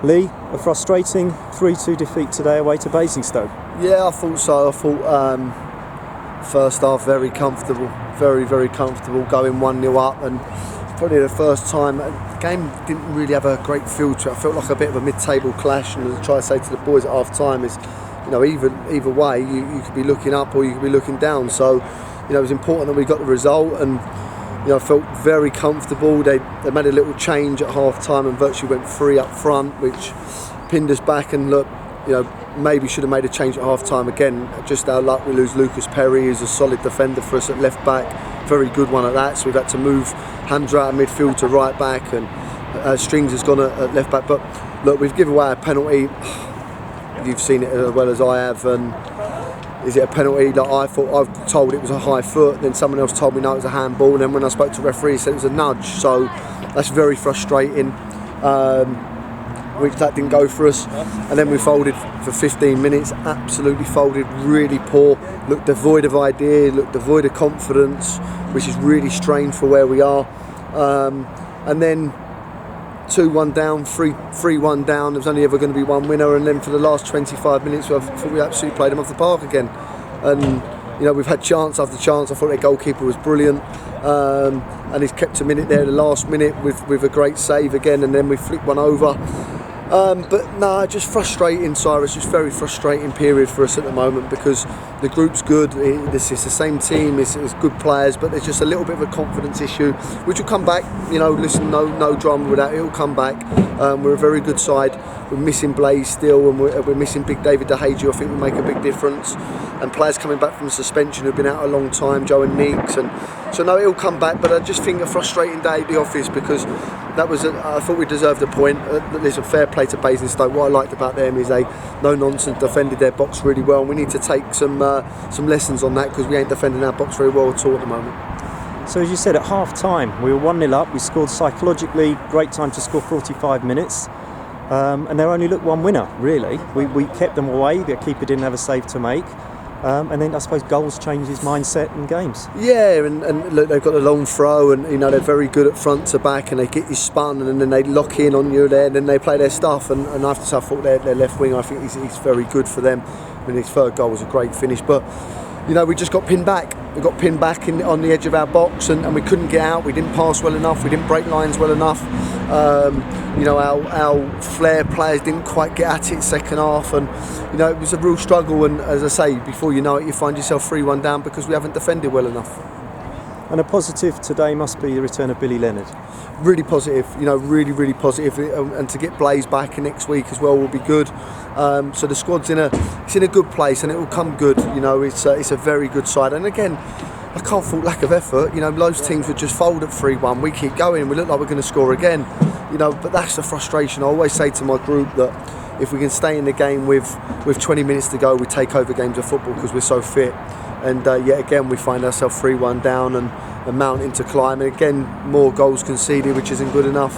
Lee, a frustrating 3-2 defeat today away to Basingstoke. Yeah, I thought so. I thought first half very comfortable, very comfortable, going 1-0 up, and probably the first time the game didn't really have a great feel to it. I felt like a bit of a mid-table clash, and as I try to say to the boys at half time is, you know, either way you could be looking up or you could be looking down. So, you know, it was important that we got the result, and you know, I felt very comfortable. They made a little change at half time and virtually went 3 up front, which pinned us back. And look, you know, maybe should have made a change at half time again. Just our luck, we lose Lucas Perry, who's a solid defender for us at left back, very good one at that. So we've had to move Hamza out of midfield to right back, and Strings has gone at left back. But look, we've given away a penalty. You've seen it as well as I have, and is it a penalty? Like, I was told it was a high foot, then someone else told me no, it was a handball, and then when I spoke to the referee, he said it was a nudge. So that's very frustrating, which that didn't go for us. And then we folded for 15 minutes, absolutely folded, really poor, looked devoid of idea, looked devoid of confidence, which is really strange for where we are. And then 2-1 down, 3-1 down. There was only ever going to be one winner, and then for the last 25 minutes, I thought we absolutely played them off the park again. And you know, we've had chance after chance. I thought their goalkeeper was brilliant, and he's kept a minute there, the last minute, with a great save again, and then we flicked one over. But no, just frustrating, Cyrus. Just very frustrating period for us at the moment, because the group's good. This is the same team. It's good players, but there's just a little bit of a confidence issue, which will come back. You know, listen, no drama with that. It'll come back. We're a very good side. We're missing Blaze still, and we're missing Big David De Gea. I think will make a big difference. And players coming back from suspension who've been out a long time, Joe and Neeks, and so no, it'll come back. But I just think a frustrating day at the office, because that was I thought we deserved a point. There's a fair play to Basingstoke. What I liked about them is they no nonsense defended their box really well, and we need to take some lessons on that, because we ain't defending our box very well at all at the moment. So as you said, at half time we were 1-0 up. We scored psychologically, great time to score 45 minutes, and they only looked one winner really. We kept them away. The keeper didn't have a save to make. And then I suppose goals change his mindset in games. Yeah, and look, they've got a long throw, and you know, they're very good at front to back, and they get you spun, and then they lock in on you there, and then they play their stuff. And after I thought their left wing, I think he's very good for them. I mean, his third goal was a great finish, but you know, we just got pinned back. We got pinned back on the edge of our box, and we couldn't get out. We didn't pass well enough. We didn't break lines well enough. You know, our flair players didn't quite get at it second half, and you know, it was a real struggle. And as I say, before you know it, you find yourself 3-1 down because we haven't defended well enough. And a positive today must be the return of Billy Leonard. Really positive, you know, really positive, and to get Blaze back next week as well will be good. So the squad's in a good place, and it will come good. You know, it's a very good side, and again, I can't fault lack of effort. You know, most teams would just fold at 3-1. We keep going, we look like we're going to score again. You know, but that's the frustration. I always say to my group that if we can stay in the game with 20 minutes to go, we take over games of football because we're so fit. And yet again, we find ourselves 3-1 down and mountain to climb. And again, more goals conceded, which isn't good enough.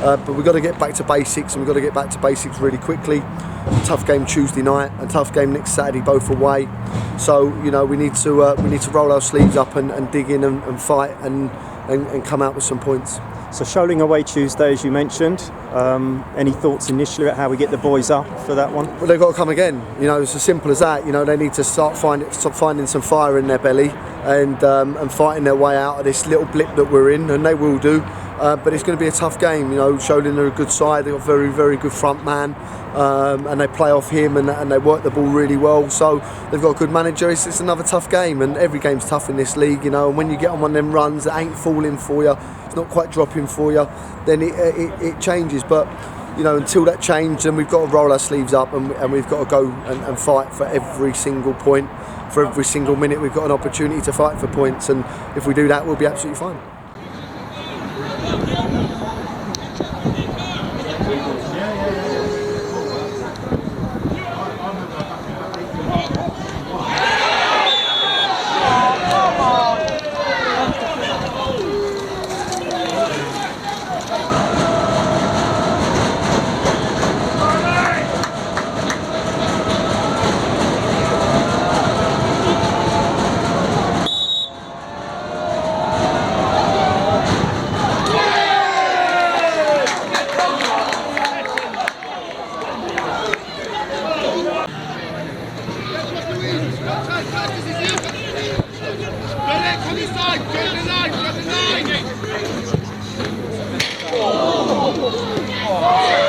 But we've got to get back to basics, and we've got to get back to basics really quickly. Tough game Tuesday night, and tough game next Saturday, both away. So you know, we need to roll our sleeves up and dig in and fight and come out with some points. So Sholing away Tuesday, as you mentioned. Any thoughts initially about how we get the boys up for that one? Well, they've got to come again. You know, it's as simple as that. You know, they need to start finding some fire in their belly and fighting their way out of this little blip that we're in, and they will do. But it's going to be a tough game. You know, Sholing are a good side. They've got a very good front man, and they play off him, and they work the ball really well. So they've got a good manager. It's another tough game, and every game's tough in this league. You know, and when you get on one of them runs that ain't falling for you, it's not quite dropping for you, then it changes. But you know, until that change, then we've got to roll our sleeves up, and we've got to go and fight for every single point, for every single minute. We've got an opportunity to fight for points, and if we do that, we'll be absolutely fine. Come inside, go to the line, go to the line.